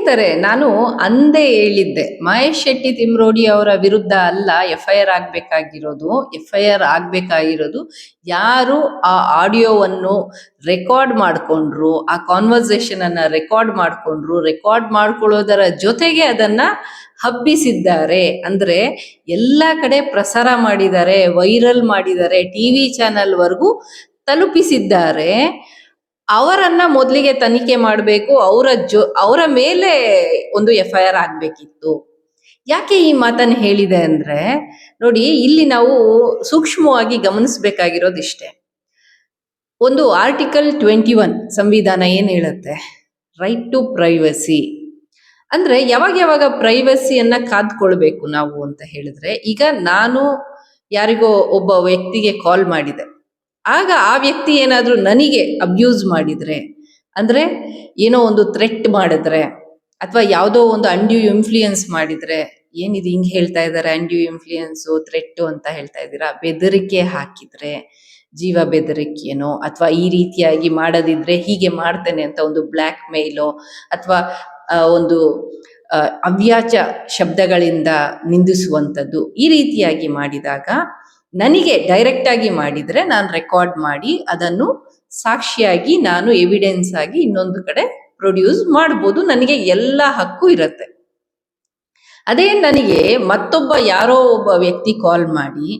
ಹೇಳ್ತಾರೆ, ನಾನು ಅಂದೇ ಹೇಳಿದ್ದೆ, ಮಹೇಶ್ ಶೆಟ್ಟಿ ತಿಮ್ರೋಡಿ ಅವರ ವಿರುದ್ಧ ಅಲ್ಲ FIR ಆಗ್ಬೇಕಾಗಿರೋದು. FIR ಆಗ್ಬೇಕಾಗಿರೋದು ಯಾರು ಆ ಆಡಿಯೋವನ್ನು ರೆಕಾರ್ಡ್ ಮಾಡ್ಕೊಂಡ್ರು, ಆ ಕಾನ್ವರ್ಸೇಷನ್ ಅನ್ನ ರೆಕಾರ್ಡ್ ಮಾಡ್ಕೊಳ್ಳೋದರ ಜೊತೆಗೆ ಅದನ್ನ ಹಬ್ಬಿಸಿದ್ದಾರೆ. ಅಂದ್ರೆ ಎಲ್ಲ ಕಡೆ ಪ್ರಸಾರ ಮಾಡಿದ್ದಾರೆ, ವೈರಲ್ ಮಾಡಿದ್ದಾರೆ, TV ಚಾನೆಲ್ ವರೆಗೂ ತಲುಪಿಸಿದ್ದಾರೆ. ಅವರನ್ನ ಮೊದಲಿಗೆ ತನಿಖೆ ಮಾಡಬೇಕು, ಅವರ ಮೇಲೆ ಒಂದು FIR ಆಗ್ಬೇಕಿತ್ತು. ಯಾಕೆ ಈ ಮಾತನ್ನು ಹೇಳಿದೆ ಅಂದ್ರೆ, ನೋಡಿ, ಇಲ್ಲಿ ನಾವು ಸೂಕ್ಷ್ಮವಾಗಿ ಗಮನಿಸಬೇಕಾಗಿರೋದಿಷ್ಟೇ. ಒಂದು ಆರ್ಟಿಕಲ್ 21 ಸಂವಿಧಾನ ಏನ್ ಹೇಳುತ್ತೆ? Right to privacy. ಅಂದ್ರೆ ಯಾವಾಗ ಪ್ರೈವಸಿಯನ್ನ ಕಾದ್ಕೊಳ್ಬೇಕು ನಾವು ಅಂತ ಹೇಳಿದ್ರೆ, ಈಗ ನಾನು ಯಾರಿಗೋ ಒಬ್ಬ ವ್ಯಕ್ತಿಗೆ ಕಾಲ್ ಮಾಡಿದೆ, ಆಗ ಆ ವ್ಯಕ್ತಿ ಏನಾದ್ರೂ ನನಗೆ ಅಬ್ಯೂಸ್ ಮಾಡಿದ್ರೆ, ಅಂದ್ರೆ ಏನೋ ಒಂದು ಥ್ರೆಟ್ ಮಾಡಿದ್ರೆ, ಅಥವಾ ಯಾವುದೋ ಒಂದು ಅನ್ಡ್ಯೂ ಇನ್ಫ್ಲೂಯೆನ್ಸ್ ಮಾಡಿದ್ರೆ, ಏನಿದು ಹಿಂಗ್ ಹೇಳ್ತಾ ಇದ್ದಾರೆ, ಅನ್ಡ್ಯೂ ಇನ್ಫ್ಲೂಯೆನ್ಸು ಥ್ರೆಟ್ ಅಂತ ಹೇಳ್ತಾ ಇದ್ದೀರಾ, ಬೆದರಿಕೆ ಹಾಕಿದ್ರೆ, ಜೀವ ಬೆದರಿಕೆನೋ, ಅಥವಾ ಈ ರೀತಿಯಾಗಿ ಮಾಡದಿದ್ರೆ ಹೀಗೆ ಮಾಡ್ತೇನೆ ಅಂತ ಒಂದು ಬ್ಲ್ಯಾಕ್ ಮೇಲೋ, ಅಥವಾ ಒಂದು ಅವ್ಯಾಚ ಶಬ್ದಗಳಿಂದ ನಿಂದಿಸುವಂಥದ್ದು, ಈ ರೀತಿಯಾಗಿ ಮಾಡಿದಾಗ ನನಗೆ ಡೈರೆಕ್ಟ್ ಆಗಿ ಮಾಡಿದ್ರೆ ನಾನು ರೆಕಾರ್ಡ್ ಮಾಡಿ ಅದನ್ನು ಸಾಕ್ಷಿಯಾಗಿ ನಾನು ಎವಿಡೆನ್ಸ್ ಆಗಿ ಇನ್ನೊಂದು ಕಡೆ ಪ್ರೊಡ್ಯೂಸ್ ಮಾಡ್ಬೋದು, ನನಗೆ ಎಲ್ಲ ಹಕ್ಕು ಇರುತ್ತೆ. ಅದೇ ನನಗೆ ಮತ್ತೊಬ್ಬ ಯಾರೋ ಒಬ್ಬ ವ್ಯಕ್ತಿ ಕಾಲ್ ಮಾಡಿ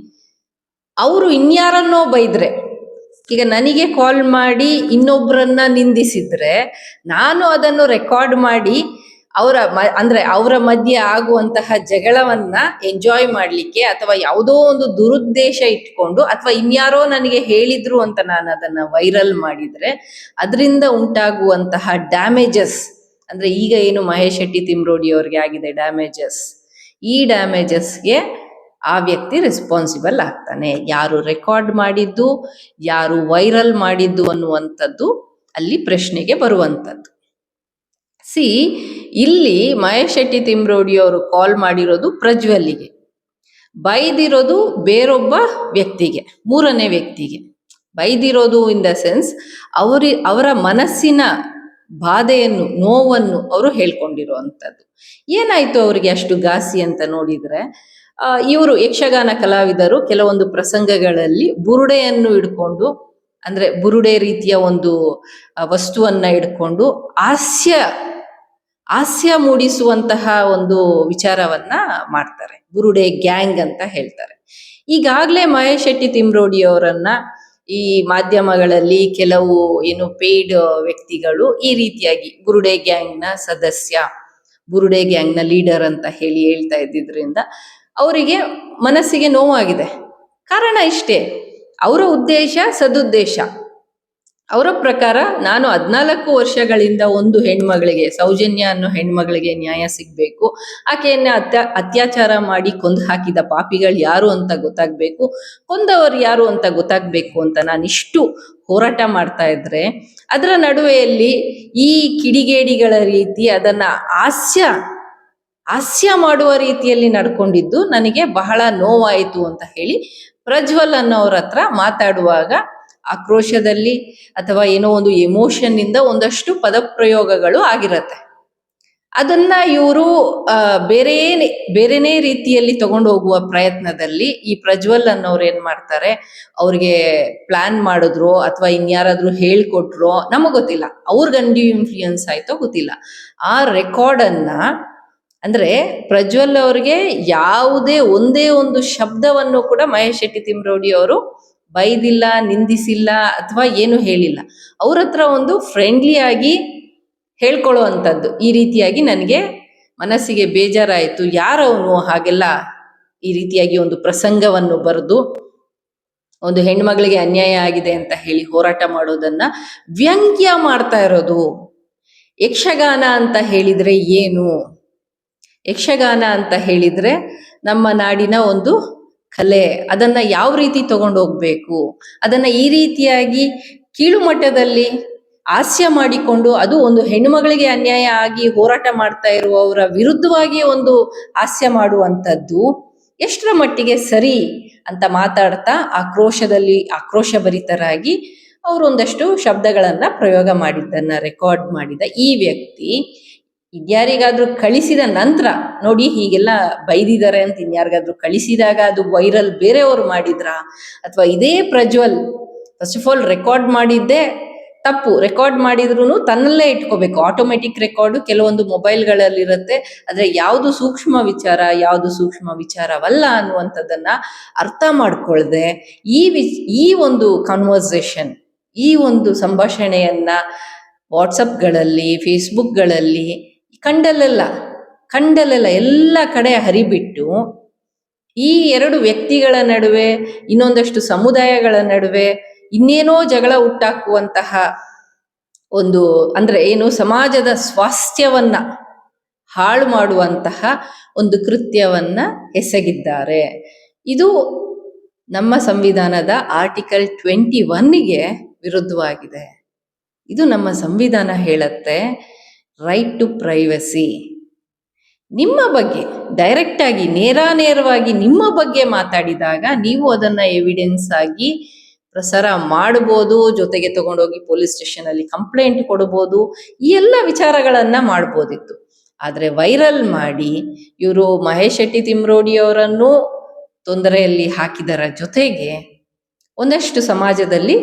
ಅವರು ಇನ್ಯಾರನ್ನೋ ಬೈದ್ರೆ, ಈಗ ನನಗೆ ಕಾಲ್ ಮಾಡಿ ಇನ್ನೊಬ್ಬರನ್ನ ನಿಂದಿಸಿದ್ರೆ ನಾನು ಅದನ್ನು ರೆಕಾರ್ಡ್ ಮಾಡಿ ಅಂದ್ರೆ ಅವರ ಮಧ್ಯೆ ಆಗುವಂತಹ ಜಗಳವನ್ನ ಎಂಜಾಯ್ ಮಾಡ್ಲಿಕ್ಕೆ, ಅಥವಾ ಯಾವುದೋ ಒಂದು ದುರುದ್ದೇಶ ಇಟ್ಕೊಂಡು, ಅಥವಾ ಇನ್ಯಾರೋ ನನಗೆ ಹೇಳಿದ್ರು ಅಂತ ನಾನು ಅದನ್ನ ವೈರಲ್ ಮಾಡಿದ್ರೆ ಅದರಿಂದ ಉಂಟಾಗುವಂತಹ ಡ್ಯಾಮೇಜಸ್, ಅಂದ್ರೆ ಈಗ ಏನು ಮಹೇಶ್ ಶೆಟ್ಟಿ ತಿಮ್ರೋಡಿ ಅವ್ರಿಗೆ ಆಗಿದೆ ಡ್ಯಾಮೇಜಸ್, ಈ ಡ್ಯಾಮೇಜಸ್ಗೆ ಆ ವ್ಯಕ್ತಿ ರೆಸ್ಪಾನ್ಸಿಬಲ್ ಆಗ್ತಾನೆ. ಯಾರು ರೆಕಾರ್ಡ್ ಮಾಡಿದ್ದು, ಯಾರು ವೈರಲ್ ಮಾಡಿದ್ದು ಅನ್ನುವಂಥದ್ದು ಅಲ್ಲಿ ಪ್ರಶ್ನೆಗೆ ಬರುವಂಥದ್ದು. ಇಲ್ಲಿ ಮಹೇಶ್ ಶೆಟ್ಟಿ ತಿಮ್ರೋಡಿ ಅವರು ಕಾಲ್ ಮಾಡಿರೋದು ಪ್ರಜ್ವಲ್ಲಿಗೆ, ಬೈದಿರೋದು ಬೇರೊಬ್ಬ ವ್ಯಕ್ತಿಗೆ, ಮೂರನೇ ವ್ಯಕ್ತಿಗೆ ಬೈದಿರೋದು. ಇನ್ ದ ಸೆನ್ಸ್ ಅವರ ಮನಸ್ಸಿನ ಬಾಧೆಯನ್ನು, ನೋವನ್ನು ಅವರು ಹೇಳ್ಕೊಂಡಿರುವಂಥದ್ದು. ಏನಾಯ್ತು ಅವರಿಗೆ ಅಷ್ಟು ಘಾಸಿ ಅಂತ ನೋಡಿದ್ರೆ, ಇವರು ಯಕ್ಷಗಾನ ಕಲಾವಿದರು ಕೆಲವೊಂದು ಪ್ರಸಂಗಗಳಲ್ಲಿ ಬುರುಡೆಯನ್ನು ಹಿಡ್ಕೊಂಡು, ಅಂದ್ರೆ ಬುರುಡೆ ರೀತಿಯ ಒಂದು ವಸ್ತುವನ್ನ ಹಿಡ್ಕೊಂಡು ಹಾಸ್ಯ ಮೂಡಿಸುವಂತಹ ಒಂದು ವಿಚಾರವನ್ನ ಮಾಡ್ತಾರೆ. ಬುರುಡೆ ಗ್ಯಾಂಗ್ ಅಂತ ಹೇಳ್ತಾರೆ. ಈಗಾಗ್ಲೇ ಮಹೇಶ್ ಶೆಟ್ಟಿ ತಿಮ್ರೋಡಿ ಅವರನ್ನ ಈ ಮಾಧ್ಯಮಗಳಲ್ಲಿ ಕೆಲವು ಏನು ಪೇಯ್ಡ್ ವ್ಯಕ್ತಿಗಳು ಈ ರೀತಿಯಾಗಿ ಬುರುಡೆ ಗ್ಯಾಂಗ್ ನ ಸದಸ್ಯ, ಬುರುಡೆ ಗ್ಯಾಂಗ್ ನ ಲೀಡರ್ ಅಂತ ಹೇಳ್ತಾ ಇದ್ದಿದ್ರಿಂದ ಅವರಿಗೆ ಮನಸ್ಸಿಗೆ ನೋವಾಗಿದೆ. ಕಾರಣ ಇಷ್ಟೇ, ಅವರ ಉದ್ದೇಶ ಸದುದ್ದೇಶ. ಅವರ ಪ್ರಕಾರ ನಾನು 14 ವರ್ಷಗಳಿಂದ ಒಂದು ಹೆಣ್ಮಗಳಿಗೆ, ಸೌಜನ್ಯ ಅನ್ನೋ ಹೆಣ್ಮಗಳಿಗೆ ನ್ಯಾಯ ಸಿಗ್ಬೇಕು, ಆಕೆಯನ್ನ ಅತ್ಯಾಚಾರ ಮಾಡಿ ಕೊಂದು ಹಾಕಿದ ಪಾಪಿಗಳು ಯಾರು ಅಂತ ಗೊತ್ತಾಗ್ಬೇಕು, ಕೊಂದವರು ಯಾರು ಅಂತ ಗೊತ್ತಾಗ್ಬೇಕು ಅಂತ ನಾನಿಷ್ಟು ಹೋರಾಟ ಮಾಡ್ತಾ ಇದ್ರೆ, ಅದರ ನಡುವೆಯಲ್ಲಿ ಈ ಕಿಡಿಗೇಡಿಗಳ ರೀತಿ ಅದನ್ನ ಹಾಸ್ಯ ಮಾಡುವ ರೀತಿಯಲ್ಲಿ ನಡ್ಕೊಂಡಿದ್ದು ನನಗೆ ಬಹಳ ನೋವಾಯಿತು ಅಂತ ಹೇಳಿ ಪ್ರಜ್ವಲ್ ಅನ್ನೋರ ಹತ್ರ ಮಾತಾಡುವಾಗ ಆಕ್ರೋಶದಲ್ಲಿ ಅಥವಾ ಏನೋ ಒಂದು ಎಮೋಷನ್ ಇಂದ ಒಂದಷ್ಟು ಪದಪ್ರಯೋಗಗಳು ಆಗಿರತ್ತೆ. ಅದನ್ನ ಇವರು ಬೇರೆನೇ ರೀತಿಯಲ್ಲಿ ತಗೊಂಡು ಹೋಗುವ ಪ್ರಯತ್ನದಲ್ಲಿ ಈ ಪ್ರಜ್ವಲ್ ಅನ್ನೋರು ಏನ್ ಮಾಡ್ತಾರೆ, ಅವ್ರಿಗೆ ಪ್ಲಾನ್ ಮಾಡಿದ್ರು ಅಥವಾ ಇನ್ಯಾರಾದ್ರೂ ಹೇಳ್ಕೊಟ್ರೋ ನಮಗ್ ಗೊತ್ತಿಲ್ಲ, ಅವ್ರಿಗೆ ಅನ್ಡ್ಯೂ ಇನ್ಫ್ಲೂಯೆನ್ಸ್ ಆಯ್ತೋ ಗೊತ್ತಿಲ್ಲ, ಆ ರೆಕಾರ್ಡ್ ಅನ್ನ, ಅಂದ್ರೆ ಪ್ರಜ್ವಲ್ ಅವ್ರಿಗೆ ಒಂದೇ ಒಂದು ಶಬ್ದವನ್ನು ಕೂಡ ಮಹೇಶ್ ಶೆಟ್ಟಿ ತಿಮ್ರೋಡಿ ಅವರು ಬೈದಿಲ್ಲ, ನಿಂದಿಸಿಲ್ಲ, ಅಥವಾ ಏನು ಹೇಳಿಲ್ಲ. ಅವ್ರ ಹತ್ರ ಒಂದು ಫ್ರೆಂಡ್ಲಿ ಆಗಿ ಹೇಳ್ಕೊಳ್ಳೋ ಅಂಥದ್ದು, ಈ ರೀತಿಯಾಗಿ ನನಗೆ ಮನಸ್ಸಿಗೆ ಬೇಜಾರಾಯಿತು, ಯಾರವನು ಹಾಗೆಲ್ಲ ಈ ರೀತಿಯಾಗಿ ಒಂದು ಪ್ರಸಂಗವನ್ನು ಬರೆದು ಒಂದು ಹೆಣ್ಮಗಳಿಗೆ ಅನ್ಯಾಯ ಆಗಿದೆ ಅಂತ ಹೇಳಿ ಹೋರಾಟ ಮಾಡೋದನ್ನ ವ್ಯಂಗ್ಯ ಮಾಡ್ತಾ ಇರೋದು. ಯಕ್ಷಗಾನ ಅಂತ ಹೇಳಿದ್ರೆ ಏನು? ಯಕ್ಷಗಾನ ಅಂತ ಹೇಳಿದ್ರೆ ನಮ್ಮ ನಾಡಿನ ಒಂದು ಕಲೆ, ಅದನ್ನ ಯಾವ ರೀತಿ ತಗೊಂಡು ಹೋಗ್ಬೇಕು, ಅದನ್ನ ಈ ರೀತಿಯಾಗಿ ಕೀಳು ಮಟ್ಟದಲ್ಲಿ ಹಾಸ್ಯ ಮಾಡಿಕೊಂಡು, ಅದು ಒಂದು ಹೆಣ್ಣುಮಗಳಿಗೆ ಅನ್ಯಾಯ ಆಗಿ ಹೋರಾಟ ಮಾಡ್ತಾ ಇರುವವರ ವಿರುದ್ಧವಾಗಿ ಒಂದು ಹಾಸ್ಯ ಮಾಡುವಂಥದ್ದು ಎಷ್ಟರ ಮಟ್ಟಿಗೆ ಸರಿ ಅಂತ ಮಾತಾಡ್ತಾ ಆಕ್ರೋಶಭರಿತರಾಗಿ ಅವರು ಒಂದಷ್ಟು ಶಬ್ದಗಳನ್ನ ಪ್ರಯೋಗ ಮಾಡಿದ್ದನ್ನ ರೆಕಾರ್ಡ್ ಮಾಡಿದ ಈ ವ್ಯಕ್ತಿ ಇನ್ಯಾರಿಗಾದ್ರೂ ಕಳಿಸಿದ ನಂತರ ನೋಡಿ ಹೀಗೆಲ್ಲ ಬೈದಿದ್ದಾರೆ ಅಂತ ಇನ್ಯಾರಿಗಾದ್ರೂ ಕಳಿಸಿದಾಗ ಅದು ವೈರಲ್ ಬೇರೆಯವರು ಮಾಡಿದ್ರ, ಅಥವಾ ಇದೇ Prajwal first of all record ಮಾಡಿದ್ದೇ ತಪ್ಪು. ರೆಕಾರ್ಡ್ ಮಾಡಿದ್ರು ತನ್ನಲ್ಲೇ ಇಟ್ಕೋಬೇಕು. ಆಟೋಮೆಟಿಕ್ ರೆಕಾರ್ಡು ಕೆಲವೊಂದು ಮೊಬೈಲ್ಗಳಲ್ಲಿರುತ್ತೆ. ಆದ್ರೆ ಯಾವುದು ಸೂಕ್ಷ್ಮ ವಿಚಾರ, ಯಾವುದು ಸೂಕ್ಷ್ಮ ವಿಚಾರವಲ್ಲ ಅನ್ನುವಂಥದ್ದನ್ನ ಅರ್ಥ ಮಾಡ್ಕೊಳ್ದೆ ಈ ಒಂದು ಕಾನ್ವರ್ಸೇಷನ್, ಈ ಒಂದು ಸಂಭಾಷಣೆಯನ್ನ ವಾಟ್ಸಪ್ಗಳಲ್ಲಿ, ಫೇಸ್ಬುಕ್ಗಳಲ್ಲಿ ಕಂಡಲ್ಲೆಲ್ಲ ಎಲ್ಲ ಕಡೆ ಹರಿಬಿಟ್ಟು ಈ ಎರಡು ವ್ಯಕ್ತಿಗಳ ನಡುವೆ, ಇನ್ನೊಂದಷ್ಟು ಸಮುದಾಯಗಳ ನಡುವೆ ಇನ್ನೇನೋ ಜಗಳ ಹುಟ್ಟಾಕುವಂತಹ ಒಂದು, ಅಂದ್ರೆ ಏನು, ಸಮಾಜದ ಸ್ವಾಸ್ಥ್ಯವನ್ನ ಹಾಳು ಮಾಡುವಂತಹ ಒಂದು ಕೃತ್ಯವನ್ನ ಎಸಗಿದ್ದಾರೆ. ಇದು ನಮ್ಮ ಸಂವಿಧಾನದ ಆರ್ಟಿಕಲ್ 21ಗೆ ವಿರುದ್ಧವಾಗಿದೆ. ಇದು ನಮ್ಮ ಸಂವಿಧಾನ ಹೇಳುತ್ತೆ ರೈಟ್ ಟು ಪ್ರೈವಸಿ. ನಿಮ್ಮ ಬಗ್ಗೆ ಡೈರೆಕ್ಟ್ ಆಗಿ ನೇರವಾಗಿ ನಿಮ್ಮ ಬಗ್ಗೆ ಮಾತಾಡಿದಾಗ ನೀವು ಅದನ್ನ ಎವಿಡೆನ್ಸ್ ಆಗಿ ಪ್ರಸಾರ ಮಾಡಬಹುದು, ಜೊತೆಗೆ ತಗೊಂಡೋಗಿ ಪೊಲೀಸ್ ಸ್ಟೇಷನ್ ಅಲ್ಲಿ ಕಂಪ್ಲೇಂಟ್ ಕೊಡಬಹುದು, ಈ ಎಲ್ಲ ವಿಚಾರಗಳನ್ನ ಮಾಡ್ಬೋದಿತ್ತು. ಆದ್ರೆ ವೈರಲ್ ಮಾಡಿ ಇವರು ಮಹೇಶ್ ಶೆಟ್ಟಿ ತಿಮ್ರೋಡಿ ಅವರನ್ನು ತೊಂದರೆಯಲ್ಲಿ ಹಾಕಿದರ ಜೊತೆಗೆ ಒಂದಷ್ಟು ಸಮಾಜದಲ್ಲಿ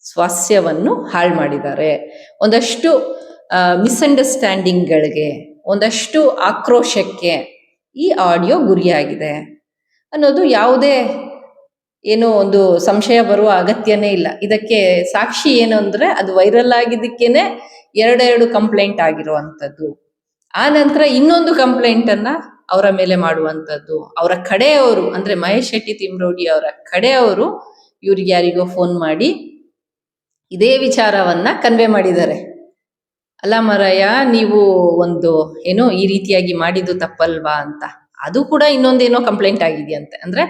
ಸ್ವಾಸ್ಥ್ಯವನ್ನು ಹಾಳು ಮಾಡಿದ್ದಾರೆ. ಒಂದಷ್ಟು ಮಿಸ್ಅಂಡರ್ಸ್ಟ್ಯಾಂಡಿಂಗ್ಗಳಿಗೆ, ಒಂದಷ್ಟು ಆಕ್ರೋಶಕ್ಕೆ ಈ ಆಡಿಯೋ ಗುರಿಯಾಗಿದೆ ಅನ್ನೋದು ಯಾವುದೇ ಏನೋ ಒಂದು ಸಂಶಯ ಬರುವ ಅಗತ್ಯನೇ ಇಲ್ಲ. ಇದಕ್ಕೆ ಸಾಕ್ಷಿ ಏನು ಅಂದ್ರೆ ಅದು ವೈರಲ್ ಆಗಿದ್ದಕ್ಕೇನೆ ಎರಡೆರಡು ಕಂಪ್ಲೇಂಟ್ ಆಗಿರುವಂಥದ್ದು. ಆ ನಂತರ ಇನ್ನೊಂದು ಕಂಪ್ಲೇಂಟ್ ಅನ್ನ ಅವರ ಮೇಲೆ ಮಾಡುವಂಥದ್ದು. ಅವರ ಕಡೆಯವರು ಅಂದ್ರೆ ಮಹೇಶ್ ಶೆಟ್ಟಿ ತಿಮ್ರೋಡಿ ಅವರ ಕಡೆಯವರು ಇವ್ರಿಗೆ ಯಾರಿಗೋ ಫೋನ್ ಮಾಡಿ ಇದೇ ವಿಚಾರವನ್ನ ಕನ್ವೆ ಮಾಡಿದ್ದಾರೆ. ಅಲ್ಲ ಮರಯ್ಯ, ನೀವು ಒಂದು ಏನೋ ಈ ರೀತಿಯಾಗಿ ಮಾಡಿದ್ದು ತಪ್ಪಲ್ವಾ ಅಂತ. ಅದು ಕೂಡ ಇನ್ನೊಂದೇನೋ ಕಂಪ್ಲೇಂಟ್ ಆಗಿದೆಯಂತೆ, ಅಂದ್ರೆ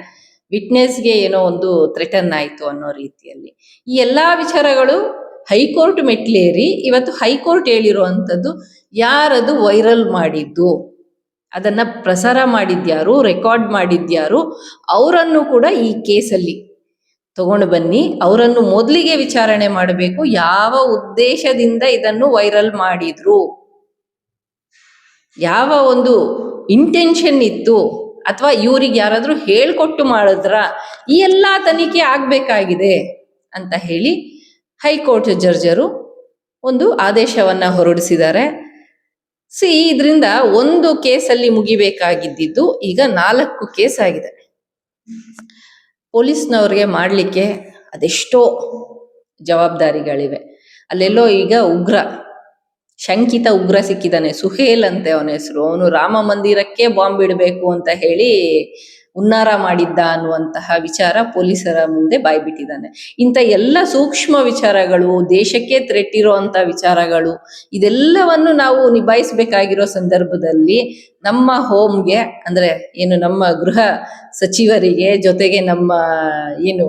ವಿಟ್ನೆಸ್ಗೆ ಏನೋ ಒಂದು ಥ್ರೆಟನ್ ಆಯ್ತು ಅನ್ನೋ ರೀತಿಯಲ್ಲಿ. ಈ ಎಲ್ಲಾ ವಿಚಾರಗಳು ಹೈಕೋರ್ಟ್ ಮೆಟ್ಲೇರಿ ಇವತ್ತು ಹೈಕೋರ್ಟ್ ಹೇಳಿರುವಂಥದ್ದು, ಯಾರದು ವೈರಲ್ ಮಾಡಿದ್ದು, ಅದನ್ನ ಪ್ರಸಾರ ಮಾಡಿದ್ಯಾರು, ರೆಕಾರ್ಡ್ ಮಾಡಿದ್ಯಾರು, ಅವರನ್ನು ಕೂಡ ಈ ಕೇಸಲ್ಲಿ ತಗೊಂಡು ಬನ್ನಿ, ಅವರನ್ನು ಮೊದಲಿಗೆ ವಿಚಾರಣೆ ಮಾಡಬೇಕು. ಯಾವ ಉದ್ದೇಶದಿಂದ ಇದನ್ನು ವೈರಲ್ ಮಾಡಿದ್ರು, ಯಾವ ಒಂದು ಇಂಟೆನ್ಷನ್ ಇತ್ತು, ಅಥವಾ ಇವ್ರಿಗೆ ಯಾರಾದ್ರೂ ಹೇಳ್ಕೊಟ್ಟು ಮಾಡಿದ್ರ, ಈ ಎಲ್ಲ ತನಿಖೆ ಆಗ್ಬೇಕಾಗಿದೆ ಅಂತ ಹೇಳಿ ಹೈಕೋರ್ಟ್ ಜಡ್ಜರು ಒಂದು ಆದೇಶವನ್ನ ಹೊರಡಿಸಿದ್ದಾರೆ. ಇದರಿಂದ ಒಂದು ಕೇಸಲ್ಲಿ ಮುಗಿಬೇಕಾಗಿದ್ದು ಈಗ 4 ಕೇಸ್ ಆಗಿದೆ. ಪೊಲೀಸ್ನವ್ರಿಗೆ ಮಾಡಲಿಕ್ಕೆ ಅದೆಷ್ಟೋ ಜವಾಬ್ದಾರಿಗಳಿವೆ. ಅಲ್ಲೆಲ್ಲೋ ಈಗ ಶಂಕಿತ ಉಗ್ರ ಸಿಕ್ಕಿದ್ದಾನೆ, ಸುಹೇಲ್ ಅಂತೆ ಅವನ ಹೆಸರು. ಅವನು ರಾಮ ಮಂದಿರಕ್ಕೆ ಬಾಂಬ್ ಇಡಬೇಕು ಅಂತ ಹೇಳಿ ಹುನ್ನಾರ ಮಾಡಿದ್ದ ಅನ್ನುವಂತಹ ವಿಚಾರ ಪೊಲೀಸರ ಮುಂದೆ ಬಾಯ್ಬಿಟ್ಟಿದ್ದಾನೆ. ಇಂಥ ಎಲ್ಲ ಸೂಕ್ಷ್ಮ ವಿಚಾರಗಳು, ದೇಶಕ್ಕೆ ಥ್ರೆಟ್ ಇರುವಂತ ವಿಚಾರಗಳು, ಇದೆಲ್ಲವನ್ನು ನಾವು ನಿಭಾಯಿಸಬೇಕಾಗಿರೋ ಸಂದರ್ಭದಲ್ಲಿ ನಮ್ಮ ಹೋಮ್ಗೆ, ಅಂದ್ರೆ ಏನು ನಮ್ಮ ಗೃಹ ಸಚಿವರಿಗೆ, ಜೊತೆಗೆ ನಮ್ಮ ಏನು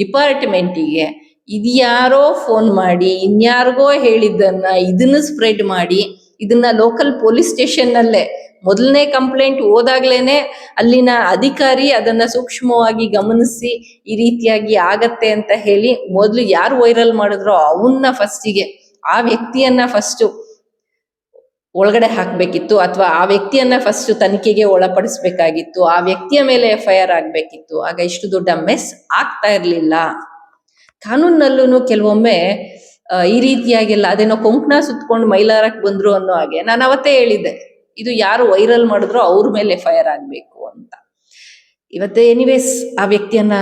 ಡಿಪಾರ್ಟ್ಮೆಂಟಿಗೆ ಇದ್ಯಾರೋ ಫೋನ್ ಮಾಡಿ ಇನ್ಯಾರಿಗೋ ಹೇಳಿದ್ದನ್ನ ಇದನ್ನ ಸ್ಪ್ರೆಡ್ ಮಾಡಿ, ಇದನ್ನ ಲೋಕಲ್ ಪೊಲೀಸ್ ಸ್ಟೇಷನ್ ನಲ್ಲೇ ಮೊದಲನೇ ಕಂಪ್ಲೇಂಟ್ ಹೋದಾಗ್ಲೇನೆ ಅಲ್ಲಿನ ಅಧಿಕಾರಿ ಅದನ್ನ ಸೂಕ್ಷ್ಮವಾಗಿ ಗಮನಿಸಿ ಈ ರೀತಿಯಾಗಿ ಆಗತ್ತೆ ಅಂತ ಹೇಳಿ ಮೊದಲು ಯಾರು ವೈರಲ್ ಮಾಡಿದ್ರೋ ಅವನ್ನ ಫಸ್ಟಿಗೆ, ಆ ವ್ಯಕ್ತಿಯನ್ನ ಫಸ್ಟ್ ಒಳಗಡೆ ಹಾಕ್ಬೇಕಿತ್ತು, ಅಥವಾ ಆ ವ್ಯಕ್ತಿಯನ್ನ ಫಸ್ಟ್ ತನಿಖೆಗೆ ಒಳಪಡಿಸ್ಬೇಕಾಗಿತ್ತು, ಆ ವ್ಯಕ್ತಿಯ ಮೇಲೆ FIR ಆಗ್ಬೇಕಿತ್ತು. ಆಗ ಇಷ್ಟು ದೊಡ್ಡ ಮೆಸ್ ಆಗ್ತಾ ಇರ್ಲಿಲ್ಲ. ಕಾನೂನಲ್ಲೂ ಕೆಲವೊಮ್ಮೆ ಈ ರೀತಿಯಾಗೆಲ್ಲ ಅದೇನೋ ಕೊಂಕಣ ಸುತ್ಕೊಂಡು ಮೈಲಾರಕ್ಕೆ ಬಂದ್ರು ಅನ್ನೋ ಹಾಗೆ ನಾನು ಅವತ್ತೇ ಹೇಳಿದ್ದೆ, ಇದು ಯಾರು ವೈರಲ್ ಮಾಡಿದ್ರೋ ಅವ್ರ ಮೇಲೆ FIR ಆಗ್ಬೇಕು ಅಂತ. ಇವತ್ತೇ ಎನಿವೇಸ್ ಆ ವ್ಯಕ್ತಿಯನ್ನ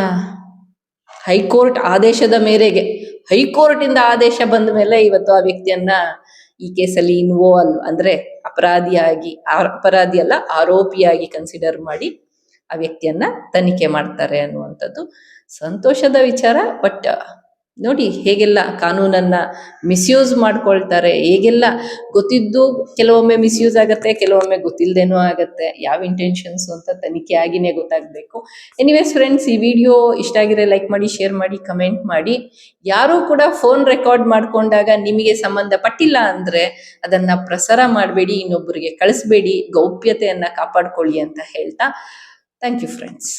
ಹೈಕೋರ್ಟ್ ಆದೇಶದ ಮೇರೆಗೆ, ಹೈಕೋರ್ಟ್ ಇಂದ ಆದೇಶ ಬಂದ ಮೇಲೆ ಇವತ್ತು ಆ ವ್ಯಕ್ತಿಯನ್ನ ಈ ಕೇಸಲ್ಲಿ ಅಂದ್ರೆ ಅಪರಾಧಿ ಅಲ್ಲ, ಆರೋಪಿಯಾಗಿ ಕನ್ಸಿಡರ್ ಮಾಡಿ ಆ ವ್ಯಕ್ತಿಯನ್ನ ತನಿಖೆ ಮಾಡ್ತಾರೆ ಅನ್ನುವಂಥದ್ದು ಸಂತೋಷದ ವಿಚಾರ. ಬಟ್ ನೋಡಿ ಹೇಗೆಲ್ಲ ಕಾನೂನನ್ನ ಮಿಸ್ಯೂಸ್ ಮಾಡ್ಕೊಳ್ತಾರೆ, ಹೇಗೆಲ್ಲ ಗೊತ್ತಿದ್ದು ಕೆಲವೊಮ್ಮೆ ಮಿಸ್ಯೂಸ್ ಆಗತ್ತೆ, ಕೆಲವೊಮ್ಮೆ ಗೊತ್ತಿಲ್ಲದೇನೂ ಆಗತ್ತೆ. ಯಾವ ಇಂಟೆನ್ಷನ್ಸ್ ಅಂತ ತನಿಖೆ ಆಗಿನೇ ಗೊತ್ತಾಗಬೇಕು. ಎನಿವೇಸ್ ಫ್ರೆಂಡ್ಸ್, ಈ ವಿಡಿಯೋ ಇಷ್ಟ ಆಗಿದ್ರೆ ಲೈಕ್ ಮಾಡಿ, ಶೇರ್ ಮಾಡಿ, ಕಮೆಂಟ್ ಮಾಡಿ. ಯಾರೂ ಕೂಡ ಫೋನ್ ರೆಕಾರ್ಡ್ ಮಾಡ್ಕೊಂಡಾಗ ನಿಮಗೆ ಸಂಬಂಧಪಟ್ಟಿಲ್ಲ ಅಂದ್ರೆ ಅದನ್ನ ಪ್ರಸಾರ ಮಾಡಬೇಡಿ, ಇನ್ನೊಬ್ಬರಿಗೆ ಕಳಿಸ್ಬೇಡಿ, ಗೌಪ್ಯತೆಯನ್ನ ಕಾಪಾಡ್ಕೊಳ್ಳಿ ಅಂತ ಹೇಳ್ತಾ ಥ್ಯಾಂಕ್ ಯು ಫ್ರೆಂಡ್ಸ್.